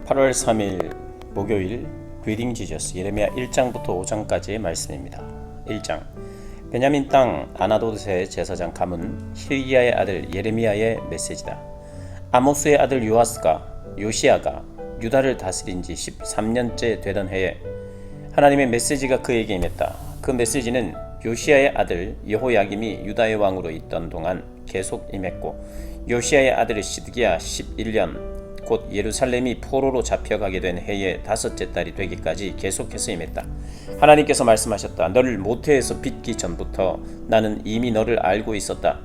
8월 3일 목요일 리딩 지저스 예레미야 1장부터 5장까지의 말씀입니다. 1장 베냐민 땅 아나돗의 제사장 가문 힐기야의 아들 예레미야의 메시지다. 아모스의 아들 요시야가 유다를 다스린 지 13년째 되던 해에 하나님의 메시지가 그에게 임했다. 그 메시지는 요시야의 아들 여호야김이 유다의 왕으로 있던 동안 계속 임했고, 요시야의 아들 시드기야 11년 곧 예루살렘이 포로로 잡혀가게 된 해의 5째 달이 되기까지 계속해서 임했다. 하나님께서 말씀하셨다. 너를 모태에서 빚기 전부터 나는 이미 너를 알고 있었다.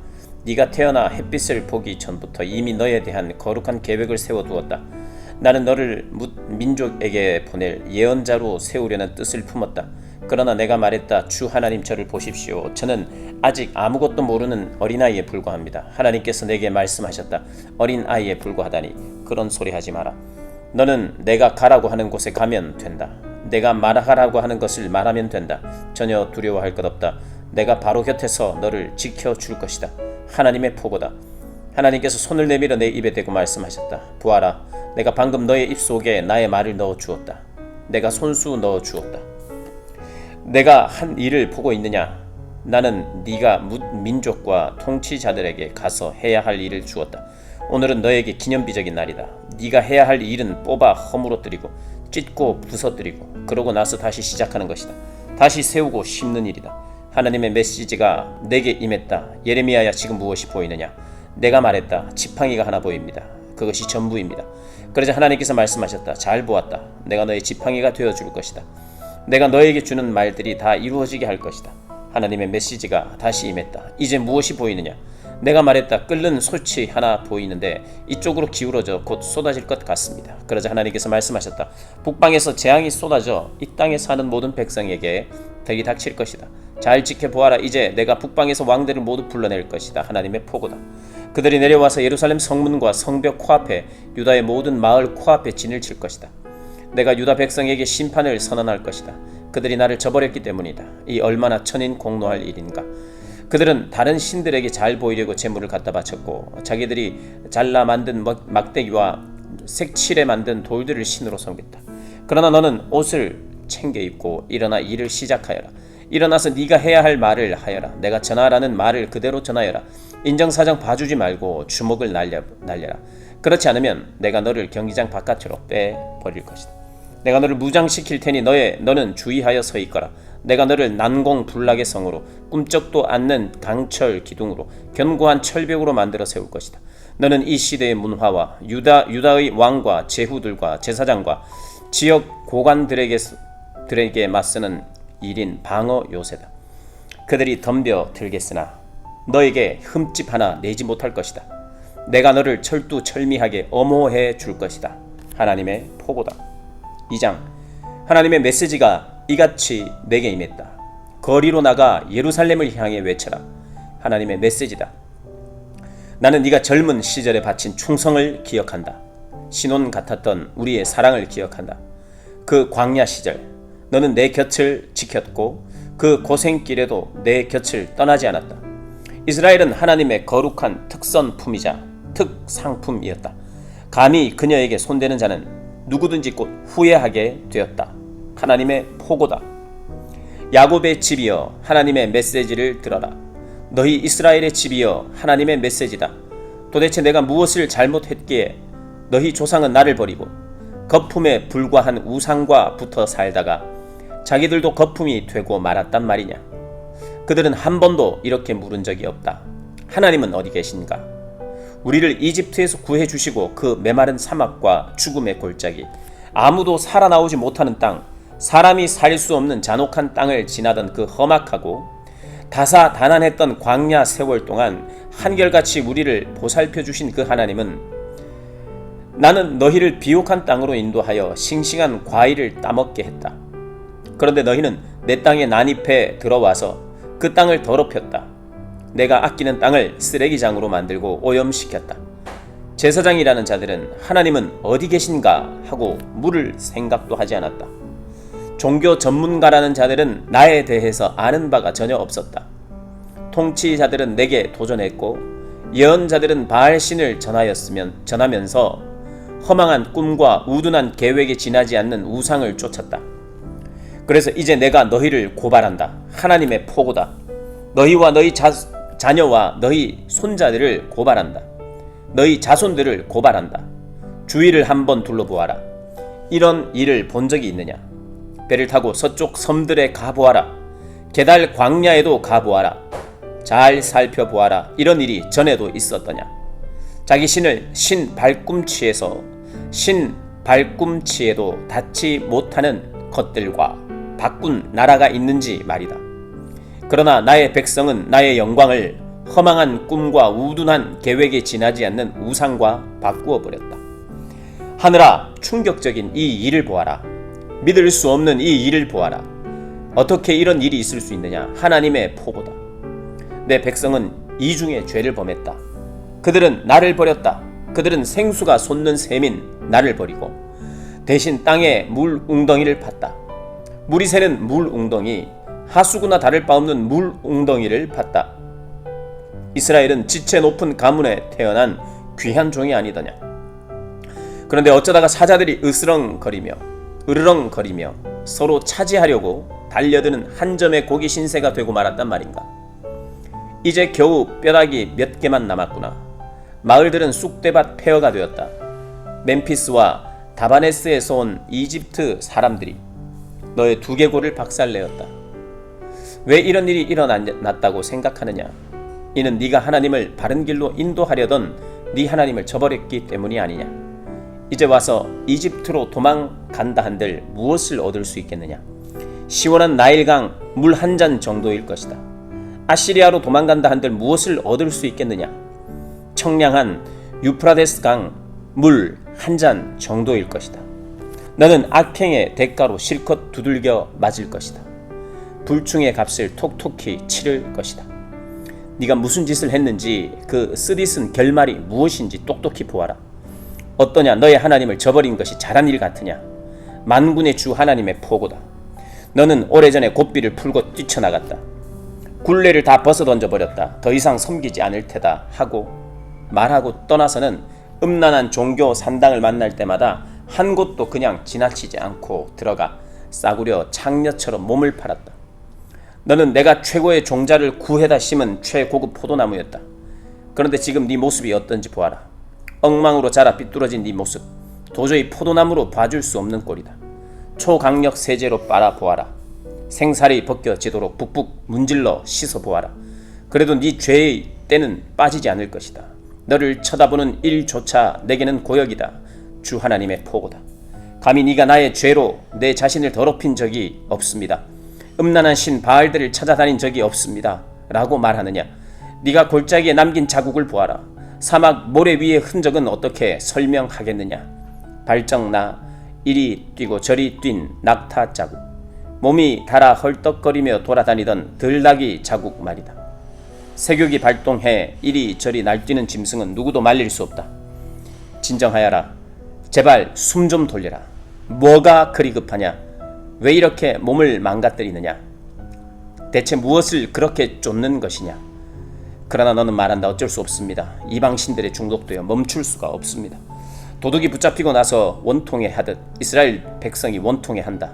네가 태어나 햇빛을 보기 전부터 이미 너에 대한 거룩한 계획을 세워두었다. 나는 너를 민족에게 보낼 예언자로 세우려는 뜻을 품었다. 그러나 내가 말했다. 주 하나님 저를 보십시오. 저는 아직 아무것도 모르는 어린아이에 불과합니다. 하나님께서 내게 말씀하셨다. 어린아이에 불과하다니 그런 소리 하지 마라. 너는 내가 가라고 하는 곳에 가면 된다. 내가 말하라고 하는 것을 말하면 된다. 전혀 두려워할 것 없다. 내가 바로 곁에서 너를 지켜줄 것이다. 하나님의 포고다. 하나님께서 손을 내밀어 내 입에 대고 말씀하셨다. 보아라, 내가 방금 너의 입속에 나의 말을 넣어 주었다. 내가 손수 넣어 주었다. 내가 한 일을 보고 있느냐? 나는 네가 민족과 통치자들에게 가서 해야 할 일을 주었다. 오늘은 너에게 기념비적인 날이다. 네가 해야 할 일은 뽑아 허물어뜨리고 찢고 부서뜨리고 그러고 나서 다시 시작하는 것이다. 다시 세우고 심는 일이다. 하나님의 메시지가 내게 임했다. 예레미야야, 지금 무엇이 보이느냐? 내가 말했다. 지팡이가 하나 보입니다. 그것이 전부입니다. 그러자 하나님께서 말씀하셨다. 잘 보았다. 내가 너의 지팡이가 되어줄 것이다. 내가 너에게 주는 말들이 다 이루어지게 할 것이다. 하나님의 메시지가 다시 임했다. 이제 무엇이 보이느냐? 내가 말했다. 끓는 솥이 하나 보이는데 이쪽으로 기울어져 곧 쏟아질 것 같습니다. 그러자 하나님께서 말씀하셨다. 북방에서 재앙이 쏟아져 이 땅에 사는 모든 백성에게 덕이 닥칠 것이다. 잘 지켜보아라. 이제 내가 북방에서 왕들을 모두 불러낼 것이다. 하나님의 포고다. 그들이 내려와서 예루살렘 성문과 성벽 코앞에 유다의 모든 마을 코앞에 진을 칠 것이다. 내가 유다 백성에게 심판을 선언할 것이다. 그들이 나를 저버렸기 때문이다. 이 얼마나 천인 공노할 일인가. 그들은 다른 신들에게 잘 보이려고 제물을 갖다 바쳤고 자기들이 잘라 만든 막대기와 색칠에 만든 돌들을 신으로 섬겼다. 그러나 너는 옷을 챙겨 입고 일어나 일을 시작하여라. 일어나서 네가 해야 할 말을 하여라. 내가 전하라는 말을 그대로 전하여라. 인정사정 봐주지 말고 주먹을 날려라. 그렇지 않으면 내가 너를 경기장 바깥으로 빼버릴 것이다. 내가 너를 무장시킬 테니 너는 주의하여 서 있거라. 내가 너를 난공불락의 성으로 꿈쩍도 않는 강철 기둥으로 견고한 철벽으로 만들어 세울 것이다. 너는 이 시대의 문화와 유다의 왕과 제후들과 제사장과 지역 고관들에게 맞서는 1인 방어 요새다. 그들이 덤벼 들겠으나 너에게 흠집 하나 내지 못할 것이다. 내가 너를 철두철미하게 엄호해 줄 것이다. 하나님의 포고다. 2장 하나님의 메시지가 이같이 내게 임했다. 거리로 나가 예루살렘을 향해 외쳐라. 하나님의 메시지다. 나는 네가 젊은 시절에 바친 충성을 기억한다. 신혼 같았던 우리의 사랑을 기억한다. 그 광야 시절 너는 내 곁을 지켰고 그 고생길에도 내 곁을 떠나지 않았다. 이스라엘은 하나님의 거룩한 특선품이자 특상품이었다. 감히 그녀에게 손대는 자는 누구든지 곧 후회하게 되었다. 하나님의 포고다. 야곱의 집이여, 하나님의 메시지를 들어라. 너희 이스라엘의 집이여, 하나님의 메시지다. 도대체 내가 무엇을 잘못했기에 너희 조상은 나를 버리고 거품에 불과한 우상과 붙어 살다가 자기들도 거품이 되고 말았단 말이냐? 그들은 한 번도 이렇게 물은 적이 없다. 하나님은 어디 계신가? 우리를 이집트에서 구해주시고 그 메마른 사막과 죽음의 골짜기, 아무도 살아나오지 못하는 땅, 사람이 살 수 없는 잔혹한 땅을 지나던 그 험악하고 다사다난했던 광야 세월 동안 한결같이 우리를 보살펴주신 그 하나님은 나는 너희를 비옥한 땅으로 인도하여 싱싱한 과일을 따먹게 했다. 그런데 너희는 내 땅에 난입해 들어와서 그 땅을 더럽혔다. 내가 아끼는 땅을 쓰레기장으로 만들고 오염시켰다. 제사장이라는 자들은 하나님은 어디 계신가 하고 물을 생각도 하지 않았다. 종교 전문가라는 자들은 나에 대해서 아는 바가 전혀 없었다. 통치자들은 내게 도전했고 예언자들은 바알신을 전하면서 허망한 꿈과 우둔한 계획에 지나지 않는 우상을 쫓았다. 그래서 이제 내가 너희를 고발한다. 하나님의 포고다. 너희와 너희 자녀와 너희 손자들을 고발한다. 너희 자손들을 고발한다. 주위를 한번 둘러보아라. 이런 일을 본 적이 있느냐? 배를 타고 서쪽 섬들에 가보아라. 게달 광야에도 가보아라. 잘 살펴보아라. 이런 일이 전에도 있었더냐? 자기 신을 신 발꿈치에도 닿지 못하는 것들과 바꾼 나라가 있는지 말이다. 그러나 나의 백성은 나의 영광을 허망한 꿈과 우둔한 계획에 지나지 않는 우상과 바꾸어 버렸다. 하늘아, 충격적인 이 일을 보아라. 믿을 수 없는 이 일을 보아라. 어떻게 이런 일이 있을 수 있느냐? 하나님의 포고다. 내 백성은 이중의 죄를 범했다. 그들은 나를 버렸다. 그들은 생수가 솟는 샘인 나를 버리고 대신 땅에 물 웅덩이를 팠다. 물이 새는 물 웅덩이, 하수구나 다를 바 없는 물 웅덩이를 팠다. 이스라엘은 지체 높은 가문에 태어난 귀한 종이 아니더냐? 그런데 어쩌다가 사자들이 으르렁거리며 서로 차지하려고 달려드는 한 점의 고기 신세가 되고 말았단 말인가? 이제 겨우 뼈다귀 몇 개만 남았구나. 마을들은 쑥대밭 폐허가 되었다. 멤피스와 다바네스에서 온 이집트 사람들이 너의 두개골을 박살내었다. 왜 이런 일이 일어났다고 생각하느냐? 이는 네가 하나님을 바른 길로 인도하려던 네 하나님을 저버렸기 때문이 아니냐? 이제 와서 이집트로 도망간다 한들 무엇을 얻을 수 있겠느냐? 시원한 나일강 물 한 잔 정도일 것이다. 아시리아로 도망간다 한들 무엇을 얻을 수 있겠느냐? 청량한 유프라데스 강 물 한 잔 정도일 것이다. 너는 악행의 대가로 실컷 두들겨 맞을 것이다. 불충의 값을 톡톡히 치를 것이다. 네가 무슨 짓을 했는지 그 쓰디쓴 결말이 무엇인지 똑똑히 보아라. 어떠냐? 너의 하나님을 저버린 것이 잘한 일 같으냐? 만군의 주 하나님의 포고다. 너는 오래전에 곱비를 풀고 뛰쳐나갔다. 굴레를 다 벗어던져버렸다. 더 이상 섬기지 않을 테다 하고 말하고 떠나서는 음란한 종교 산당을 만날 때마다 한 곳도 그냥 지나치지 않고 들어가 싸구려 창녀처럼 몸을 팔았다. 너는 내가 최고의 종자를 구해다 심은 최고급 포도나무였다. 그런데 지금 네 모습이 어떤지 보아라. 엉망으로 자라 삐뚤어진 네 모습, 도저히 포도나무로 봐줄 수 없는 꼴이다. 초강력 세제로 빨아보아라. 생살이 벗겨지도록 북북 문질러 씻어보아라. 그래도 네 죄의 때는 빠지지 않을 것이다. 너를 쳐다보는 일조차 내게는 고역이다. 주 하나님의 포고다. 감히 네가 나의 죄로 내 자신을 더럽힌 적이 없습니다. 음란한 신 바알들을 찾아다닌 적이 없습니다. 라고 말하느냐? 네가 골짜기에 남긴 자국을 보아라. 사막 모래 위의 흔적은 어떻게 설명하겠느냐? 발정나 이리 뛰고 저리 뛴 낙타 자국, 몸이 달아 헐떡거리며 돌아다니던 들나귀 자국 말이다. 세균이 발동해 이리저리 날뛰는 짐승은 누구도 말릴 수 없다. 진정하여라. 제발 숨 좀 돌려라. 뭐가 그리 급하냐? 왜 이렇게 몸을 망가뜨리느냐? 대체 무엇을 그렇게 쫓는 것이냐? 그러나 너는 말한다. 어쩔 수 없습니다. 이방신들에 중독되어 멈출 수가 없습니다. 도둑이 붙잡히고 나서 원통해 하듯 이스라엘 백성이 원통해 한다.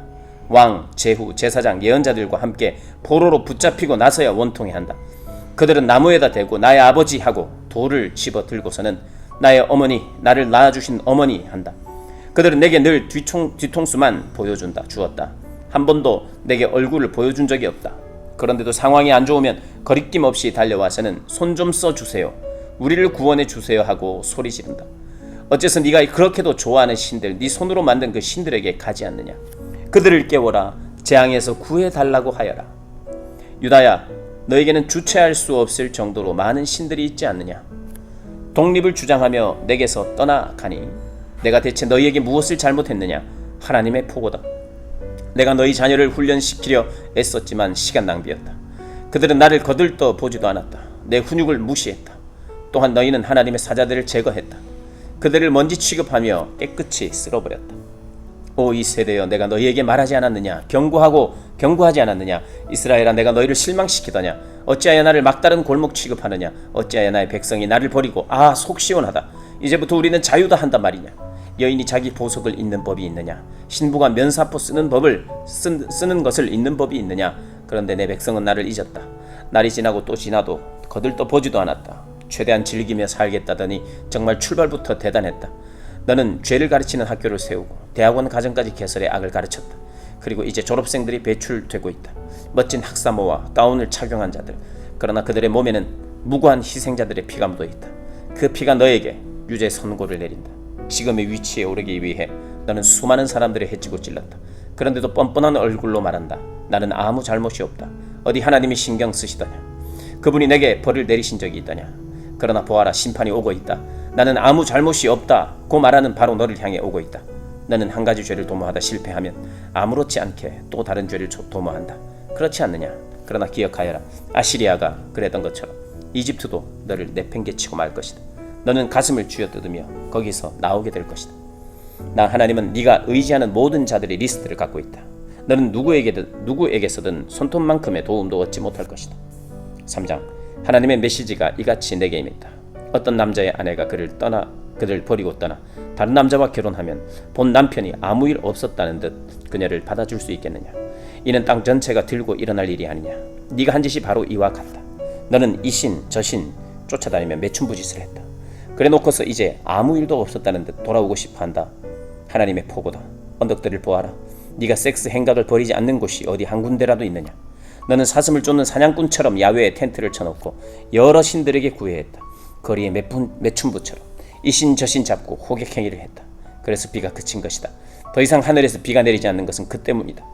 왕, 제후, 제사장, 예언자들과 함께 포로로 붙잡히고 나서야 원통해 한다. 그들은 나무에다 대고 나의 아버지 하고 돌을 집어 들고서는 나의 어머니, 나를 낳아주신 어머니 한다. 그들은 내게 늘 뒤통수만 주었다. 한 번도 내게 얼굴을 보여준 적이 없다. 그런데도 상황이 안 좋으면 거리낌 없이 달려와서는 손 좀 써주세요. 우리를 구원해 주세요 하고 소리 지른다. 어째서 네가 그렇게도 좋아하는 신들, 네 손으로 만든 그 신들에게 가지 않느냐? 그들을 깨워라. 재앙에서 구해달라고 하여라. 유다야, 너에게는 주체할 수 없을 정도로 많은 신들이 있지 않느냐? 독립을 주장하며 내게서 떠나가니 내가 대체 너희에게 무엇을 잘못했느냐? 하나님의 포고다. 내가 너희 자녀를 훈련시키려 애썼지만 시간 낭비였다. 그들은 나를 거들떠 보지도 않았다. 내 훈육을 무시했다. 또한 너희는 하나님의 사자들을 제거했다. 그들을 먼지 취급하며 깨끗이 쓸어버렸다. 오 이 세대여, 내가 너희에게 말하지 않았느냐? 경고하지 않았느냐? 이스라엘아, 내가 너희를 실망시키더냐? 어찌하여 나를 막다른 골목 취급하느냐? 어찌하여 나의 백성이 나를 버리고 속 시원하다. 이제부터 우리는 자유다 한단 말이냐? 여인이 자기 보석을 잇는 법이 있느냐? 신부가 면사포 쓰는 것을 잇는 법이 있느냐? 그런데 내 백성은 나를 잊었다. 날이 지나고 또 지나도 거들떠 보지도 않았다. 최대한 즐기며 살겠다더니 정말 출발부터 대단했다. 너는 죄를 가르치는 학교를 세우고 대학원 과정까지 개설해 악을 가르쳤다. 그리고 이제 졸업생들이 배출되고 있다. 멋진 학사모와 가운을 착용한 자들. 그러나 그들의 몸에는 무고한 희생자들의 피가 묻어있다. 그 피가 너에게 유죄 선고를 내린다. 지금의 위치에 오르기 위해 너는 수많은 사람들을 해치고 찔렀다. 그런데도 뻔뻔한 얼굴로 말한다. 나는 아무 잘못이 없다. 어디 하나님이 신경 쓰시더냐? 그분이 내게 벌을 내리신 적이 있더냐? 그러나 보아라, 심판이 오고 있다. 나는 아무 잘못이 없다 고 말하는 바로 너를 향해 오고 있다. 너는 한 가지 죄를 도모하다 실패하면 아무렇지 않게 또 다른 죄를 도모한다. 그렇지 않느냐? 그러나 기억하여라. 아시리아가 그랬던 것처럼 이집트도 너를 내팽개치고 말 것이다. 너는 가슴을 쥐어뜯으며 거기서 나오게 될 것이다. 나 하나님은 네가 의지하는 모든 자들의 리스트를 갖고 있다. 너는 누구에게서든 손톱만큼의 도움도 얻지 못할 것이다. 3장. 하나님의 메시지가 이같이 내게 임했다. 어떤 남자의 아내가 그를 버리고 떠나 다른 남자와 결혼하면 본 남편이 아무 일 없었다는 듯 그녀를 받아줄 수 있겠느냐? 이는 땅 전체가 들고 일어날 일이 아니냐? 네가 한 짓이 바로 이와 같다. 너는 이신 저신 쫓아다니며 매춘부짓을 했다. 그래 놓고서 이제 아무 일도 없었다는 듯 돌아오고 싶어한다. 하나님의 포고다. 언덕들을 보아라. 네가 섹스 행각을 버리지 않는 곳이 어디 한 군데라도 있느냐? 너는 사슴을 쫓는 사냥꾼처럼 야외에 텐트를 쳐놓고 여러 신들에게 구애했다. 거리에 매춘부처럼 이신 저신 잡고 호객행위를 했다. 그래서 비가 그친 것이다. 더 이상 하늘에서 비가 내리지 않는 것은 그 때문이다.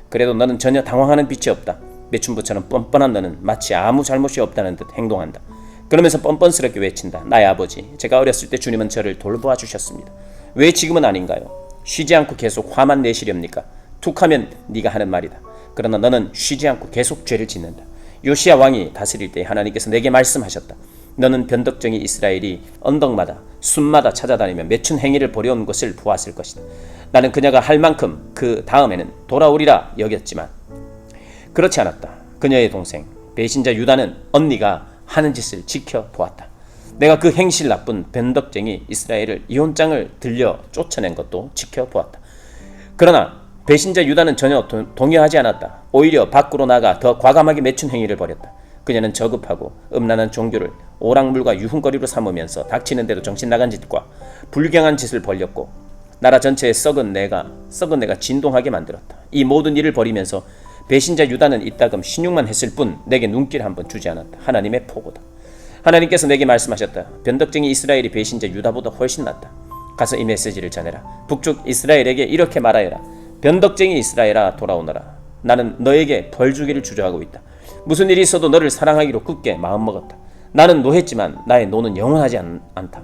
그래도 너는 전혀 당황하는 빛이 없다. 매춘부처럼 뻔뻔한 너는 마치 아무 잘못이 없다는 듯 행동한다. 그러면서 뻔뻔스럽게 외친다. 나의 아버지, 제가 어렸을 때 주님은 저를 돌보아 주셨습니다. 왜 지금은 아닌가요? 쉬지 않고 계속 화만 내시렵니까? 툭하면 네가 하는 말이다. 그러나 너는 쉬지 않고 계속 죄를 짓는다. 요시야 왕이 다스릴 때 하나님께서 내게 말씀하셨다. 너는 변덕쟁이 이스라엘이 언덕마다 숲마다 찾아다니며 매춘 행위를 벌여온 것을 보았을 것이다. 나는 그녀가 할 만큼 그 다음에는 돌아오리라 여겼지만 그렇지 않았다. 그녀의 동생 배신자 유다는 언니가 하는 짓을 지켜보았다. 내가 그 행실 나쁜 변덕쟁이 이스라엘을 이혼장을 들려 쫓아낸 것도 지켜보았다. 그러나 배신자 유다는 전혀 동요하지 않았다. 오히려 밖으로 나가 더 과감하게 매춘 행위를 벌였다. 그녀는 저급하고 음란한 종교를 오락물과 유흥거리로 삼으면서 닥치는 대로 정신 나간 짓과 불경한 짓을 벌였고 나라 전체에 썩은 내가 진동하게 만들었다. 이 모든 일을 벌이면서 배신자 유다는 이따금 신용만 했을 뿐 내게 눈길 한번 주지 않았다. 하나님의 포고다. 하나님께서 내게 말씀하셨다. 변덕쟁이 이스라엘이 배신자 유다보다 훨씬 낫다. 가서 이 메시지를 전해라. 북쪽 이스라엘에게 이렇게 말하여라. 변덕쟁이 이스라엘아 돌아오너라. 나는 너에게 벌 주기를 주저하고 있다. 무슨 일이 있어도 너를 사랑하기로 굳게 마음먹었다. 나는 노했지만 나의 노는 영원하지 않다.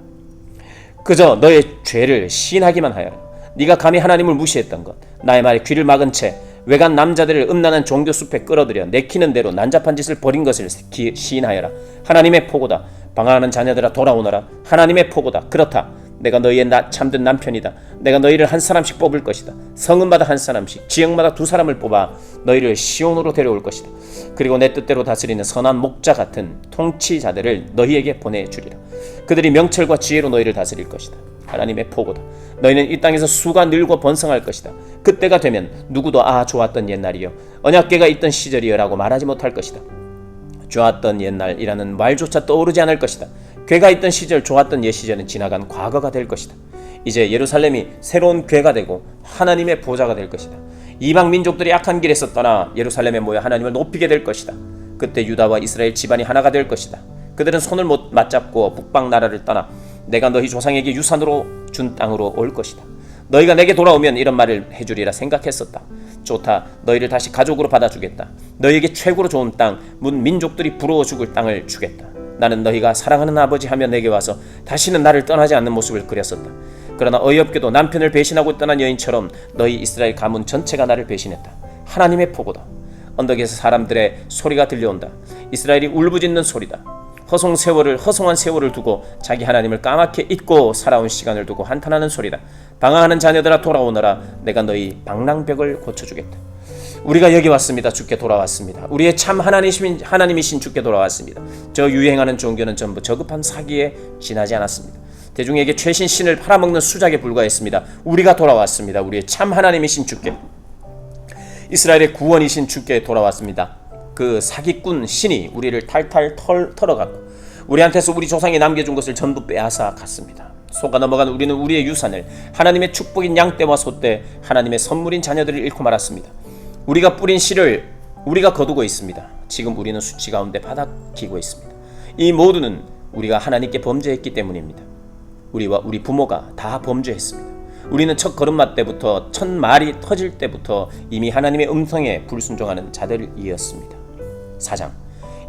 그저 너의 죄를 시인하기만 하여라. 네가 감히 하나님을 무시했던 것, 나의 말에 귀를 막은 채 외간 남자들을 음란한 종교 숲에 끌어들여 내키는 대로 난잡한 짓을 벌인 것을 시인하여라. 하나님의 포고다. 방황하는 자녀들아 돌아오너라. 하나님의 포고다. 그렇다. 내가 너희의 참된 남편이다. 내가 너희를 한 사람씩 뽑을 것이다. 성읍마다 한 사람씩, 지역마다 2사람을 뽑아 너희를 시온으로 데려올 것이다. 그리고 내 뜻대로 다스리는 선한 목자 같은 통치자들을 너희에게 보내주리라. 그들이 명철과 지혜로 너희를 다스릴 것이다. 하나님의 포고다. 너희는 이 땅에서 수가 늘고 번성할 것이다. 그때가 되면 누구도 좋았던 옛날이여, 언약궤가 있던 시절이여 라고 말하지 못할 것이다. 좋았던 옛날이라는 말조차 떠오르지 않을 것이다. 궤가 있던 시절, 좋았던 옛 시절은 지나간 과거가 될 것이다. 이제 예루살렘이 새로운 궤가 되고 하나님의 보좌가 될 것이다. 이방 민족들이 악한 길에서 떠나 예루살렘에 모여 하나님을 높이게 될 것이다. 그때 유다와 이스라엘 집안이 하나가 될 것이다. 그들은 손을 못 맞잡고 북방 나라를 떠나 내가 너희 조상에게 유산으로 준 땅으로 올 것이다. 너희가 내게 돌아오면 이런 말을 해주리라 생각했었다. 좋다. 너희를 다시 가족으로 받아주겠다. 너희에게 최고로 좋은 땅, 문 민족들이 부러워 죽을 땅을 주겠다. 나는 너희가 사랑하는 아버지 하며 내게 와서 다시는 나를 떠나지 않는 모습을 그렸었다. 그러나 어이없게도 남편을 배신하고 떠난 여인처럼 너희 이스라엘 가문 전체가 나를 배신했다. 하나님의 포고다. 언덕에서 사람들의 소리가 들려온다. 이스라엘이 울부짖는 소리다. 허송한 세월을 두고 자기 하나님을 까맣게 잊고 살아온 시간을 두고 한탄하는 소리다. 방황하는 자녀들아 돌아오너라. 내가 너희 방랑벽을 고쳐주겠다. 우리가 여기 왔습니다. 주께 돌아왔습니다. 우리의 참 하나님이신 주께 돌아왔습니다. 저 유행하는 종교는 전부 저급한 사기에 지나지 않았습니다. 대중에게 최신 신을 팔아먹는 수작에 불과했습니다. 우리가 돌아왔습니다. 우리의 참 하나님이신 주께, 이스라엘의 구원이신 주께 돌아왔습니다. 그 사기꾼 신이 우리를 탈탈 털어갔고 우리한테서 우리 조상이 남겨준 것을 전부 빼앗아 갔습니다. 속아 넘어간 우리는 우리의 유산을, 하나님의 축복인 양떼와 소떼, 하나님의 선물인 자녀들을 잃고 말았습니다. 우리가 뿌린 씨를 우리가 거두고 있습니다. 지금 우리는 수치 가운데 바닥기고 있습니다. 이 모두는 우리가 하나님께 범죄했기 때문입니다. 우리와 우리 부모가 다 범죄했습니다. 우리는 첫 걸음마 때부터, 첫 말이 터질 때부터 이미 하나님의 음성에 불순종하는 자들이었습니다. 4장,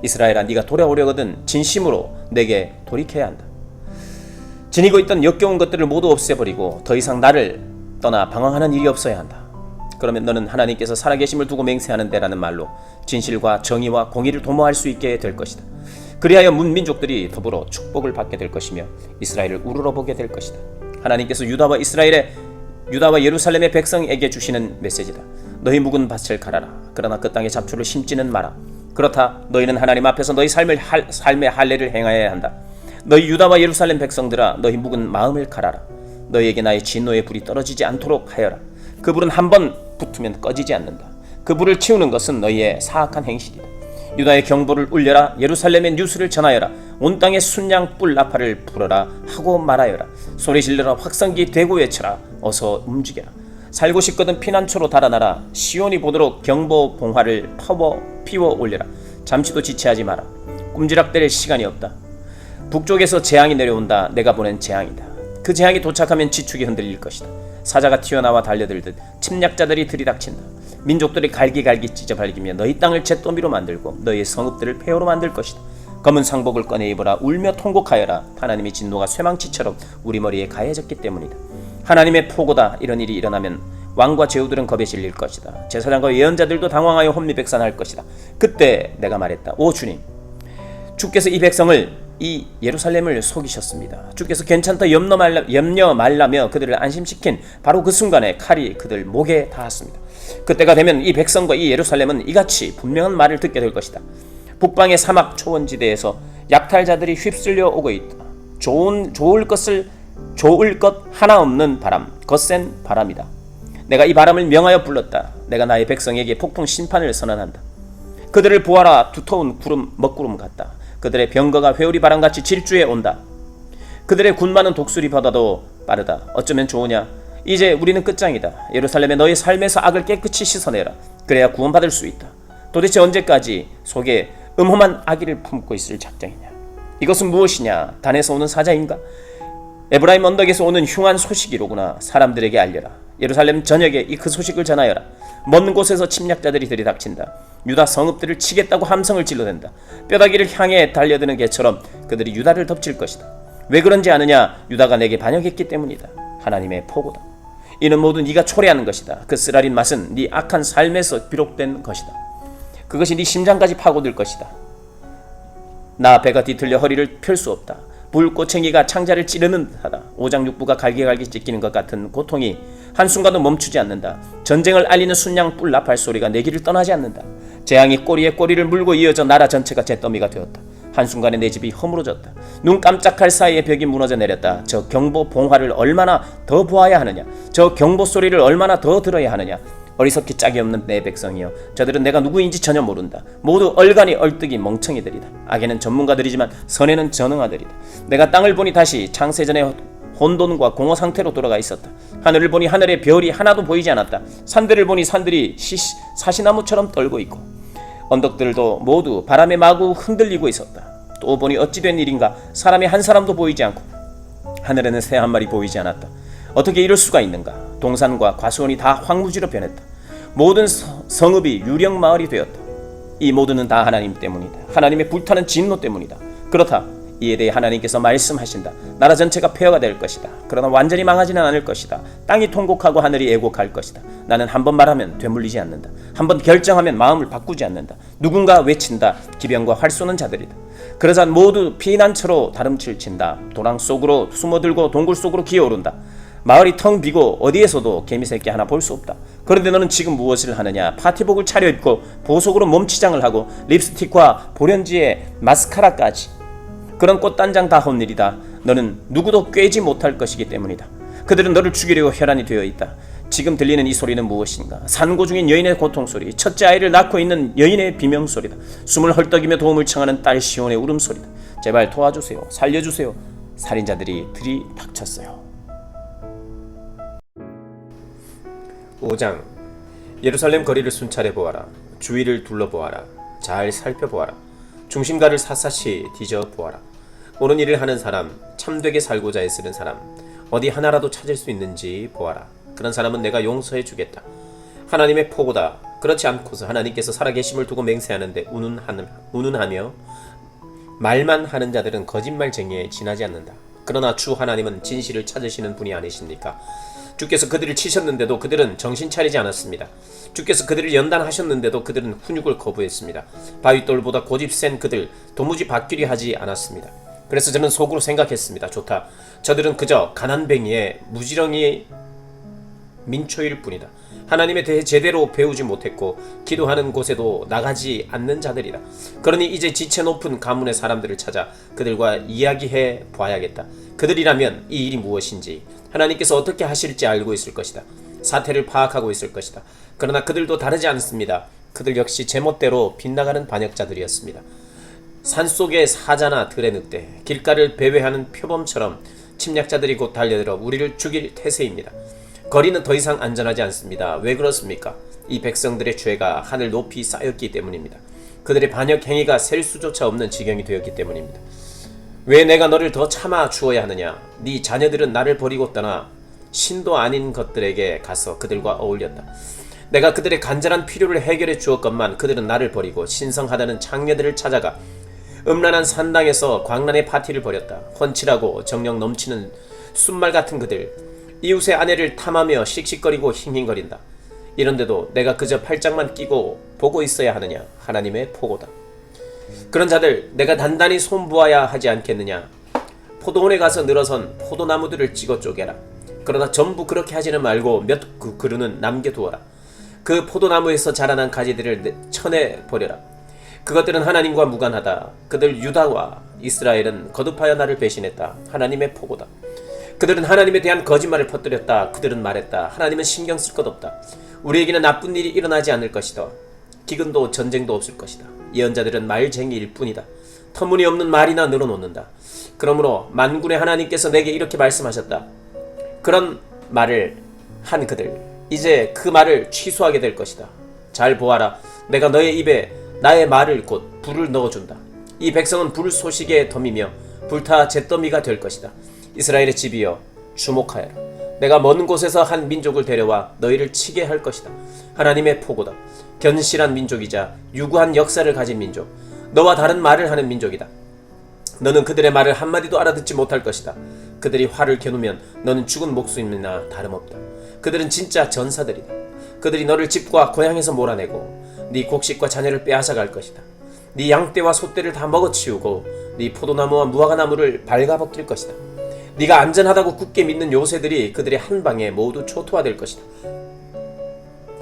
이스라엘아, 네가 돌아오려거든 진심으로 내게 돌이켜야 한다. 지니고 있던 역겨운 것들을 모두 없애버리고 더 이상 나를 떠나 방황하는 일이 없어야 한다. 그러면 너는 하나님께서 살아계심을 두고 맹세하는데라는 말로 진실과 정의와 공의를 도모할 수 있게 될 것이다. 그리하여 문민족들이 더불어 축복을 받게 될 것이며 이스라엘을 우러러보게 될 것이다. 하나님께서 유다와 예루살렘의 백성에게 주시는 메시지다. 너희 묵은 밭을 갈아라. 그러나 그 땅에 잡초를 심지는 마라. 그렇다. 너희는 하나님 앞에서 너희 삶의 할례를 행하여야 한다. 너희 유다와 예루살렘 백성들아, 너희 묵은 마음을 갈아라. 너희에게 나의 진노의 불이 떨어지지 않도록 하여라. 그 불은 한번 붙으면 꺼지지 않는다. 그 불을 치우는 것은 너희의 사악한 행실이다. 유다의 경보를 울려라. 예루살렘의 뉴스를 전하여라. 온 땅에 순양 뿔 나팔을 불어라 하고 말하여라. 소리 질러라. 확성기 대고 외쳐라. 어서 움직여라. 살고 싶거든 피난처로 달아나라. 시온이 보도록 경보 봉화를 피워 올려라. 잠시도 지체하지 마라. 꼼지락댈 시간이 없다. 북쪽에서 재앙이 내려온다. 내가 보낸 재앙이다. 그 재앙이 도착하면 지축이 흔들릴 것이다. 사자가 튀어나와 달려들듯 침략자들이 들이닥친다. 민족들이 갈기갈기 찢어발기며 너희 땅을 잿더미로 만들고 너희의 성읍들을 폐허로 만들 것이다. 검은 상복을 꺼내 입어라. 울며 통곡하여라. 하나님의 진노가 쇠망치처럼 우리 머리에 가해졌기 때문이다. 하나님의 포고다. 이런 일이 일어나면 왕과 제후들은 겁에 질릴 것이다. 제사장과 예언자들도 당황하여 혼미백산할 것이다. 그때 내가 말했다. 오 주님, 주께서 이 백성을, 이 예루살렘을 속이셨습니다. 주께서 괜찮다 염려 말라며 그들을 안심시킨 바로 그 순간에 칼이 그들 목에 닿았습니다. 그때가 되면 이 백성과 이 예루살렘은 이같이 분명한 말을 듣게 될 것이다. 북방의 사막 초원지대에서 약탈자들이 휩쓸려 오고 있다. 좋을 것 하나 없는 바람, 거센 바람이다. 내가 이 바람을 명하여 불렀다. 내가 나의 백성에게 폭풍 심판을 선언한다. 그들을 보아라. 두터운 먹구름 같다. 그들의 병거가 회오리 바람같이 질주해 온다. 그들의 군마는 독수리보다도 빠르다. 어쩌면 좋으냐? 이제 우리는 끝장이다. 예루살렘에 너의 삶에서 악을 깨끗이 씻어내라. 그래야 구원받을 수 있다. 도대체 언제까지 속에 음험한 악의를 품고 있을 작정이냐? 이것은 무엇이냐? 단에서 오는 사자인가? 에브라임 언덕에서 오는 흉한 소식이로구나. 사람들에게 알려라. 예루살렘 전역에 그 소식을 전하여라. 먼 곳에서 침략자들이 들이닥친다. 유다 성읍들을 치겠다고 함성을 질러댄다. 뼈다귀를 향해 달려드는 개처럼 그들이 유다를 덮칠 것이다. 왜 그런지 아느냐? 유다가 내게 반역했기 때문이다. 하나님의 포고다. 이는 모두 네가 초래하는 것이다. 그 쓰라린 맛은 네 악한 삶에서 비롯된 것이다. 그것이 네 심장까지 파고들 것이다. 나 배가 뒤틀려 허리를 펼 수 없다. 불꽃챙이가 창자를 찌르는 듯하다. 오장육부가 갈기갈기 찢기는 것 같은 고통이 한순간도 멈추지 않는다. 전쟁을 알리는 순양 뿔 나팔 소리가 내 길을 떠나지 않는다. 재앙이 꼬리에 꼬리를 물고 이어져 나라 전체가 잿더미가 되었다. 한순간에 내 집이 허물어졌다. 눈 깜짝할 사이에 벽이 무너져 내렸다. 저 경보 봉화를 얼마나 더 보아야 하느냐? 저 경보 소리를 얼마나 더 들어야 하느냐? 어리석기 짝이 없는 내 백성이여, 저들은 내가 누구인지 전혀 모른다. 모두 얼간이 얼뜨기 멍청이들이다. 악에는 전문가들이지만 선에는 전능아들이다. 내가 땅을 보니 다시 창세전의 혼돈과 공허 상태로 돌아가 있었다. 하늘을 보니 하늘에 별이 하나도 보이지 않았다. 산들을 보니 산들이 사시나무처럼 떨고 있고 언덕들도 모두 바람에 마구 흔들리고 있었다. 또 보니 어찌 된 일인가? 사람이 한 사람도 보이지 않고 하늘에는 새 한 마리 보이지 않았다. 어떻게 이럴 수가 있는가? 동산과 과수원이 다 황무지로 변했다. 모든 성읍이 유령 마을이 되었다. 이 모두는 다 하나님 때문이다. 하나님의 불타는 진노 때문이다. 그렇다. 이에 대해 하나님께서 말씀하신다. 나라 전체가 폐허가 될 것이다. 그러나 완전히 망하지는 않을 것이다. 땅이 통곡하고 하늘이 애곡할 것이다. 나는 한번 말하면 되물리지 않는다. 한번 결정하면 마음을 바꾸지 않는다. 누군가 외친다. 기병과 활 쏘는 자들이다. 그러자 모두 피난처로 다름칠 친다. 도랑 속으로 숨어들고 동굴 속으로 기어오른다. 마을이 텅 비고 어디에서도 개미새끼 하나 볼 수 없다. 그런데 너는 지금 무엇을 하느냐? 파티복을 차려입고 보석으로 몸치장을 하고 립스틱과 보련지에 마스카라까지. 그런 꽃단장 다 헛일이다. 너는 누구도 꿰지 못할 것이기 때문이다. 그들은 너를 죽이려고 혈안이 되어 있다. 지금 들리는 이 소리는 무엇인가? 산고 중인 여인의 고통소리, 첫째 아이를 낳고 있는 여인의 비명소리다. 숨을 헐떡이며 도움을 청하는 딸 시온의 울음소리다. 제발 도와주세요. 살려주세요. 살인자들이 들이닥쳤어요. 5장. 예루살렘 거리를 순찰해 보아라. 주위를 둘러보아라. 잘 살펴보아라. 중심가를 샅샅이 뒤져보아라. 옳은 일을 하는 사람, 참되게 살고자 애쓰는 사람, 어디 하나라도 찾을 수 있는지 보아라. 그런 사람은 내가 용서해 주겠다. 하나님의 포고다. 그렇지 않고서 하나님께서 살아계심을 두고 맹세하는데 운운하며 말만 하는 자들은 거짓말쟁이에 지나지 않는다. 그러나 주 하나님은 진실을 찾으시는 분이 아니십니까? 주께서 그들을 치셨는데도 그들은 정신 차리지 않았습니다. 주께서 그들을 연단하셨는데도 그들은 훈육을 거부했습니다. 바윗돌보다 고집 센 그들 도무지 받기리 하지 않았습니다. 그래서 저는 속으로 생각했습니다. 좋다. 저들은 그저 가난뱅이의 무지렁이 민초일 뿐이다. 하나님에 대해 제대로 배우지 못했고 기도하는 곳에도 나가지 않는 자들이다. 그러니 이제 지체 높은 가문의 사람들을 찾아 그들과 이야기해 봐야겠다. 그들이라면 이 일이 무엇인지 하나님께서 어떻게 하실지 알고 있을 것이다. 사태를 파악하고 있을 것이다. 그러나 그들도 다르지 않습니다. 그들 역시 제멋대로 빗나가는 반역자들이었습니다. 산속의 사자나 들의 늑대, 길가를 배회하는 표범처럼 침략자들이 곧 달려들어 우리를 죽일 태세입니다. 거리는 더 이상 안전하지 않습니다. 왜 그렇습니까? 이 백성들의 죄가 하늘 높이 쌓였기 때문입니다. 그들의 반역 행위가 셀 수조차 없는 지경이 되었기 때문입니다. 왜 내가 너를 더 참아 주어야 하느냐? 네 자녀들은 나를 버리고 떠나 신도 아닌 것들에게 가서 그들과 어울렸다. 내가 그들의 간절한 필요를 해결해 주었건만 그들은 나를 버리고 신성하다는 장녀들을 찾아가 음란한 산당에서 광란의 파티를 벌였다. 훤칠하고 정력 넘치는 순말 같은 그들, 이웃의 아내를 탐하며 씩씩거리고 힝힝거린다. 이런데도 내가 그저 팔짱만 끼고 보고 있어야 하느냐? 하나님의 포고다. 그런 자들 내가 단단히 손보아야 하지 않겠느냐? 포도원에 가서 늘어선 포도나무들을 찍어 쪼개라. 그러나 전부 그렇게 하지는 말고 몇 그루는 남겨두어라. 그 포도나무에서 자라난 가지들을 쳐내버려라. 그것들은 하나님과 무관하다. 그들 유다와 이스라엘은 거듭하여 나를 배신했다. 하나님의 포고다. 그들은 하나님에 대한 거짓말을 퍼뜨렸다. 그들은 말했다. 하나님은 신경 쓸 것 없다. 우리에게는 나쁜 일이 일어나지 않을 것이다. 기근도 전쟁도 없을 것이다. 예언자들은 말쟁이일 뿐이다. 터무니없는 말이나 늘어놓는다. 그러므로 만군의 하나님께서 내게 이렇게 말씀하셨다. 그런 말을 한 그들, 이제 그 말을 취소하게 될 것이다. 잘 보아라. 내가 너의 입에 나의 말을 곧 불을 넣어준다. 이 백성은 불 소식에 덤이며 불타 잿더미가 될 것이다. 이스라엘의 집이여 주목하여라. 내가 먼 곳에서 한 민족을 데려와 너희를 치게 할 것이다. 하나님의 포고다. 견실한 민족이자 유구한 역사를 가진 민족, 너와 다른 말을 하는 민족이다. 너는 그들의 말을 한마디도 알아듣지 못할 것이다. 그들이 활을 겨누면 너는 죽은 목숨이나 다름없다. 그들은 진짜 전사들이다. 그들이 너를 집과 고향에서 몰아내고 네 곡식과 자녀를 빼앗아갈 것이다. 네 양떼와 소떼를 다 먹어치우고 네 포도나무와 무화과나무를 발가벗길 것이다. 네가 안전하다고 굳게 믿는 요새들이 그들의 한 방에 모두 초토화될 것이다.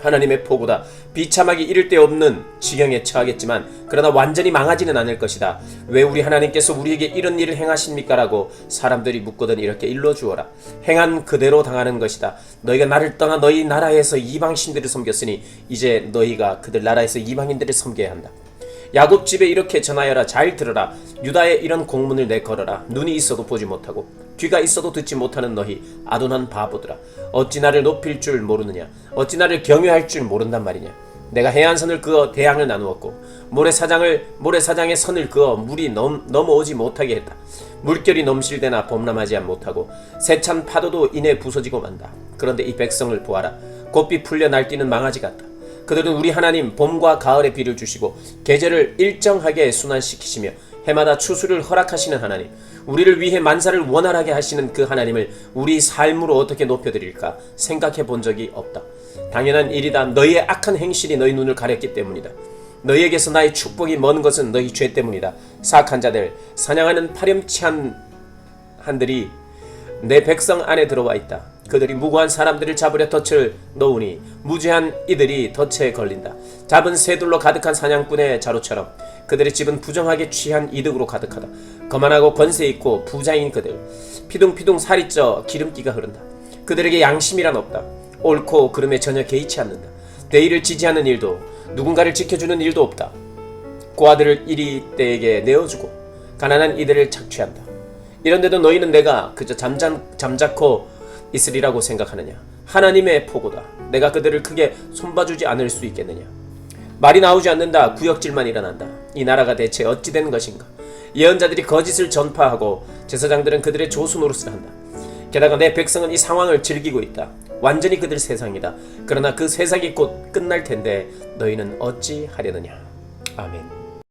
하나님의 포고다. 비참하기 이를 데 없는 지경에 처하겠지만 그러나 완전히 망하지는 않을 것이다. 왜 우리 하나님께서 우리에게 이런 일을 행하십니까? 라고 사람들이 묻거든 이렇게 일러주어라. 행한 그대로 당하는 것이다. 너희가 나를 떠나 너희 나라에서 이방신들을 섬겼으니 이제 너희가 그들 나라에서 이방인들을 섬겨야 한다. 야곱 집에 이렇게 전하여라. 잘 들어라. 유다에 이런 공문을 내걸어라. 눈이 있어도 보지 못하고 귀가 있어도 듣지 못하는 너희 아둔한 바보들아. 어찌 나를 높일 줄 모르느냐? 어찌 나를 경외할 줄 모른단 말이냐? 내가 해안선을 그어 대양을 나누었고 모래사장의 선을 그어 물이 넘어오지 못하게 했다. 물결이 넘실대나 범람하지 못하고 세찬 파도도 이내 부서지고 만다. 그런데 이 백성을 보아라. 곱비 풀려 날뛰는 망아지 같다. 그들은 우리 하나님 봄과 가을에 비를 주시고 계절을 일정하게 순환시키시며 해마다 추수를 허락하시는 하나님, 우리를 위해 만사를 원활하게 하시는 그 하나님을 우리 삶으로 어떻게 높여드릴까 생각해 본 적이 없다. 당연한 일이다. 너희의 악한 행실이 너희 눈을 가렸기 때문이다. 너희에게서 나의 축복이 먼 것은 너희 죄 때문이다. 사악한 자들, 사냥하는 파렴치한 한들이 내 백성 안에 들어와 있다. 그들이 무고한 사람들을 잡으려 덫을 놓으니 무죄한 이들이 덫에 걸린다. 잡은 새들로 가득한 사냥꾼의 자루처럼 그들의 집은 부정하게 취한 이득으로 가득하다. 거만하고 권세 있고 부자인 그들, 피둥피둥 살이 쪄 기름기가 흐른다. 그들에게 양심이란 없다. 옳고 그름에 전혀 개의치 않는다. 대의를 지지하는 일도 누군가를 지켜주는 일도 없다. 고아들을 이리 때에게 내어주고 가난한 이들을 착취한다. 이런데도 너희는 내가 그저 잠자코 있으리라고 생각하느냐? 하나님의 포고다. 내가 그들을 크게 손봐주지 않을 수 있겠느냐? 말이 나오지 않는다. 구역질만 일어난다. 이 나라가 대체 어찌 된 것인가? 예언자들이 거짓을 전파하고 제사장들은 그들의 조수 노릇을 한다. 게다가 내 백성은 이 상황을 즐기고 있다. 완전히 그들 세상이다. 그러나 그 세상이 곧 끝날 텐데 너희는 어찌 하려느냐? 아멘.